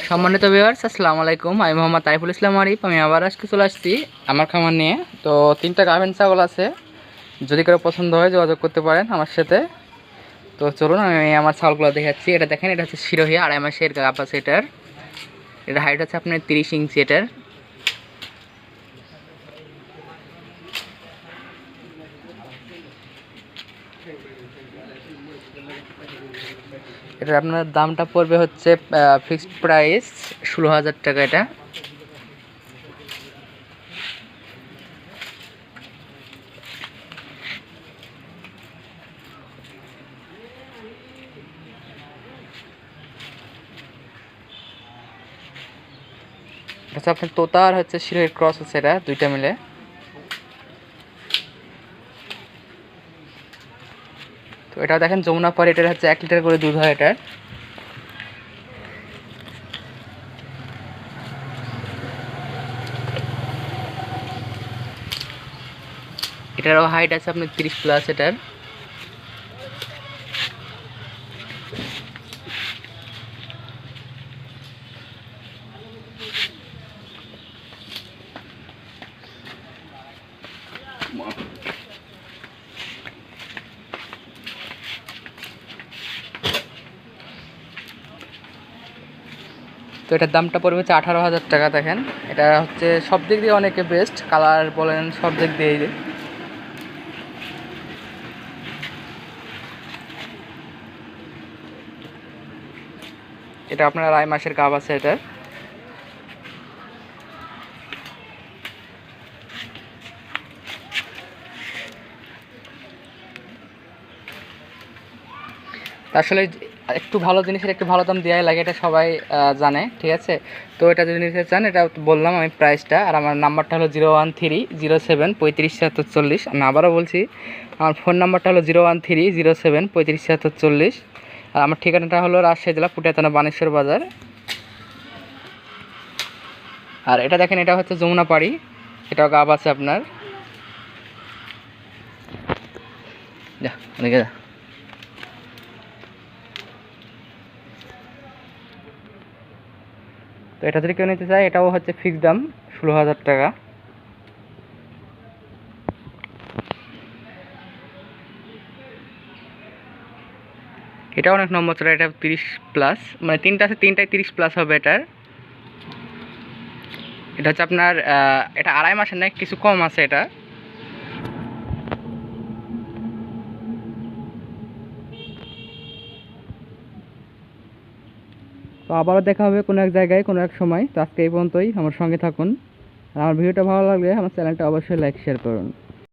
সম্মানিত ভিউয়ার্স, আসসালামু আলাইকুম। আমি মোহাম্মদ তাইফুল ইসলাম আরিফ। আমি আবার আজকে চলে আসছি আমার খামার নিয়ে। তো 3টা গাভিন ছাগল আছে, যদি কারো পছন্দ হয় যোগাযোগ করতে পারেন আমার সাথে। তো চলুন আমি আমার ছাগলগুলো দেখাচ্ছি। এটা দেখেন, এটা হচ্ছে শিরোহী 2.5 মাসের গাভ আছে এটার। এটা হাইট হচ্ছে আপনার 30 ইঞ্চি এটার। এটা আপনার দামটা পড়বে হচ্ছে ফিক্সড প্রাইস 16,000 টাকা। এটা হচ্ছে আপনার তোতা আর হচ্ছে শিরোহির ক্রস আছে, এটা দুইটা মিলে। তো এটা দেখেন যমুনা পাড়ি, এটার হচ্ছে 1 লিটার করে দুধ হয় এটার। এটারও হাইট আছে আপনার 30 প্লাস এটার। তো এটার দামটা পড়বে হচ্ছে 18,000 টাকা। দেখেন এটা হচ্ছে সব দিক দিয়ে অনেকে বেস্ট, কালার বলেন সব দিক দিয়েই। এটা আপনার 2.5 মাসের গাভ আছে এটার। আসলে একটু ভালো জিনিসের একটু ভালো দাম দেওয়াই লাগে, এটা সবাই জানে, ঠিক আছে। তো এটা যদি নিতে চান, এটা বললাম আমি প্রাইসটা। আর আমার নাম্বারটা হলো 01307 আমি আবারও বলছি, আমার ফোন নাম্বারটা হলো 01307 আর আমার ঠিকানাটা হলো রাজশাহী জেলা পুটিয়া থানা বানেশ্বর বাজার। আর এটা দেখেন, এটা হচ্ছে যমুনা পাড়ি, এটাও গাভ আছে আপনার। যা অনেকে যা। তো এটা যদি কেউ নিতে চায়, এটাও হচ্ছে ফিক্সড দাম 16,000 টাকা। এটা অনেক নম্বর চলে, এটা 30 প্লাস, মানে 3টা আছে, 3টাই 30 প্লাস হবে এটার। এটা হচ্ছে আপনার এটা 2.5 মাসের না, কিছু কম আছে এটা। তো আবারও দেখা হবে কোনো এক জায়গায় কোনো এক সময়। তো আজকে এই পর্যন্তই, আমার সঙ্গে থাকুন। আর আমার ভিডিওটা ভালো লাগলে আমার চ্যানেলটা অবশ্যই লাইক শেয়ার করুন।